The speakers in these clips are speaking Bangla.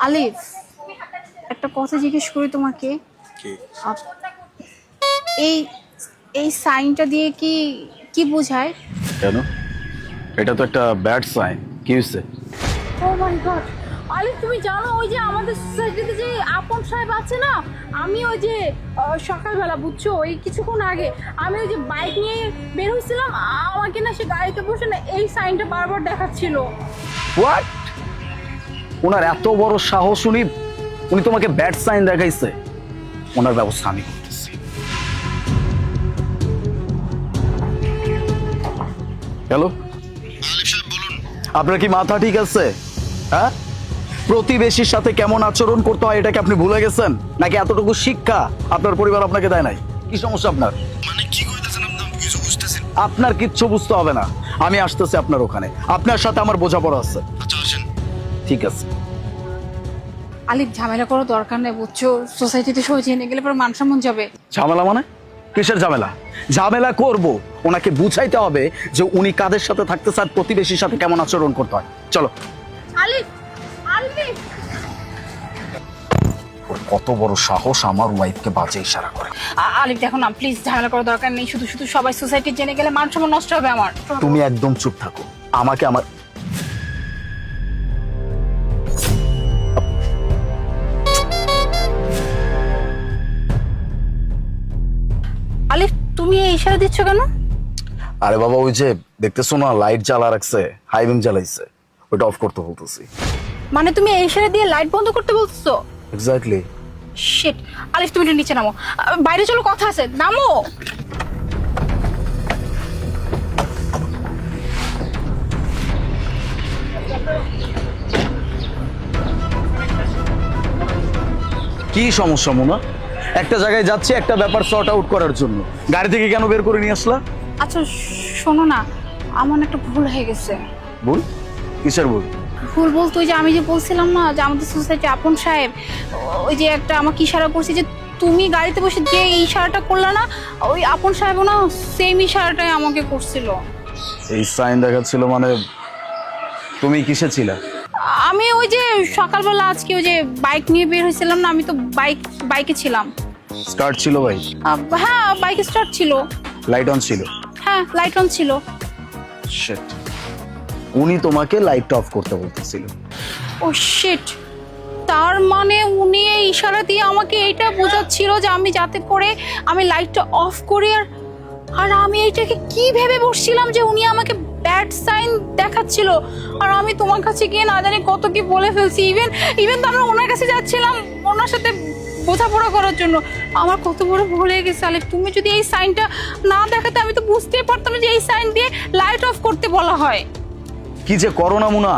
আলিফ, একটা কথা জিজ্ঞেস করি তোমাকে। কি? আপ- এই এই সাইনটা দিয়ে কি কি বোঝায়? কেন? এটা তো একটা ব্যাড সাইন। কি হয়েছে? ও মাই গড, আলিফ তুমি জানো ওই যে আমাদের সোসাইটিতে যে আপন সাহেব আছে না, আমি ওই যে সকালবেলা বুঝছো ওই কিছুক্ষণ আগে আমি ওই যে বাইক নিয়ে বের হয়েছিলাম, আমাকে না সে গাড়িতে বসে না এই সাইনটা বারবার দেখাচ্ছিল। হোয়াট? ওনার এত বড় সাহস, উনি তোমাকে ব্যাড সাইন দেখাইছে? ওনার ব্যবস্থা আমি করতেছি। হ্যালো, আপনার কি মাথা ঠিক আছে? হ্যাঁ, প্রতিবেশীর সাথে কেমন আচরণ করতে হয় এটাকে আপনি ভুলে গেছেন নাকি এতটুকু শিক্ষা আপনার পরিবার আপনাকে দেয় নাই? কি সমস্যা আপনার? মানে কি কইতাছেন আপনি? কিছু বুঝতেছেন? আপনার কিচ্ছু বুঝতে হবে না, আমি আসতেছি আপনার ওখানে, আপনার সাথে আমার বোঝাপড়া আছে। আচ্ছা আসেন। ঠিক আছে। আলিফ ঝামেলা করার দরকার নেই বুঝছো, সোসাইটিতে সবাই জেনে গেলে পরে মান সম্মান যাবে। ঝামেলা মানে? কিসের ঝামেলা? ঝামেলা করব, ওনাকে বুঝাইতে হবে যে উনি কাদের সাথে থাকতে চান, প্রতিবেশীর সাথে কেমন আচরণ করতে হয়। চলো। আলিফ, আলিফ ওর কত বড় সাহস আমার ওয়াইফকে বাজে ইশারা করে। আলিফ দেখো না প্লিজ, ঝামেলা করার দরকার নেই, শুধু শুধু সবাই সোসাইটি জেনে গেলে মান সম্মান নষ্ট হবে আমার। তুমি একদম চুপ থাকো, আমাকে আমার আলিফ তুমি এই ইশারা দিচ্ছ কেন? আরে বাবা, ওই যে দেখতেছো না লাইট জ্বালা রাখছে, হাই বিম জ্বালাইছে, ওটা অফ করতে বলতেছি। মানে তুমি এই ইশারা দিয়ে লাইট বন্ধ করতে বলছো? এক্স্যাক্টলি। শিট, আলিফ তুমি একটু নিচে নামো, বাইরে চলো, কথা আছে, নামো। কি সমস্যা মোনা? একটা জায়গায় যাচ্ছি একটা ব্যাপার সর্ট আউট করার জন্য, গাড়ি থেকে কেন বের করে নিয়ে আসলা? আচ্ছা শোনো না, আমার না একটা ভুল হয়ে গেছে। ভুল? কিসের ভুল? ভুল বলতে ওই যে আমি যে বলছিলাম না যে আমাদের সোসাইটি আপন সাহেব, ওই যে একটা আমাকে ইশারা করছে, যে তুমি গাড়িতে বসে যে ইশারাটা করলা না, ওই আপন সাহেবও না সেম ইশারাটাই আমাকে করছিল। এই সাইন দেখাচ্ছিল মানে? তুমি কিসে ছিলা? আমি ওই যে সকালবেলা আজকে ওই যে বাইক নিয়ে বের হয়েছিলাম না, আমি তো বাইকে ছিলাম। স্টার্ট ছিল ভাই? হ্যাঁ বাইক স্টার্ট ছিল। লাইট অন ছিল? হ্যাঁ লাইট অন ছিল। শিট, উনি তোমাকে লাইট অফ করতে বলতেছিল। ও শিট, তার মানে উনি এই ইশারা দিয়ে আমাকে এইটা বোঝাচ্ছিল যে আমি যাতে করে আমি লাইটটা অফ করি, আর আর আমি এইটাকে কি ভেবে বসছিলাম যে উনি আমাকে ব্যাড সাইন দেখাচ্ছিল, আর আমি তোমার কাছে গিয়ে না জানি কত কি বলে ফেলছি। ইভেন তো আমরা ওনার কাছে যাচ্ছিলাম ওনার সাথে বোঝাপড়া করার জন্য। আমার কত বড় ভুল হয়ে গেছে আলিফ, তুমি যদি এই সাইনটা না দেখাতে আমি তো বুঝতেই পারতাম না যে এই সাইন দিয়ে লাইট অফ করতে বলা হয়। কি যে করো না মুনা,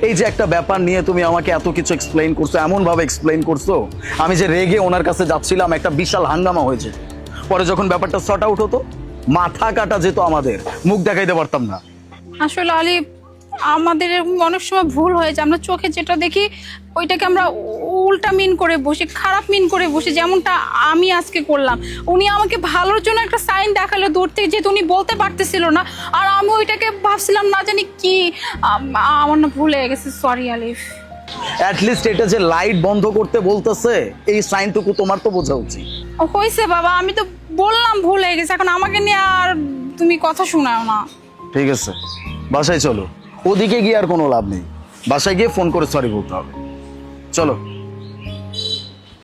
এই যে একটা ব্যাপার নিয়ে তুমি আমাকে এত কিছু এক্সপ্লেইন করছো, এমন ভাবে এক্সপ্লেইন করছো, আমি যে রেগে ওনার কাছে যাচ্ছিলাম, একটা বিশাল হাঙ্গামা হয়েছে। পরে যখন ব্যাপারটা সর্ট আউট হতো, মাথা কাটা যেত আমাদের, মুখ দেখাইতে পারতাম না। আসলে আলিফ আমাদের এরকম অনেক সময় ভুল হয়ে যায়, আমরা চোখে যেটা দেখি ওইটাকে আমরা উল্টা মিন করে বসি, খারাপ মিন করে বসি, যেমনটা আমি আজকে করলাম। উনি আমাকে ভালোর জন্য একটা সাইন দেখালো দূর থেকে, যেহেতু উনি বলতে পারতেছিল না, আর আমি ওইটাকে ভাবছিলাম না জানি কি, আমার না ভুল হয়ে গেছে, সরি আলিফ। অ্যাটলিস্ট এটা যে লাইট বন্ধ করতে বলতেছে, এই সাইনটুকু তোমার তো বোঝা উচিত। হয়েছে বাবা, আমি তো বললাম ভুল হয়ে গেছে, এখন আমাকে নিয়ে আর তুমি কথা শোনাও না। ঠিক আছে, বাসায় চলো, ওদিকে গিয়ে আর কোনো লাভ নেই, বাসায় গিয়ে ফোন করে সরি বলতে হবে। চলো।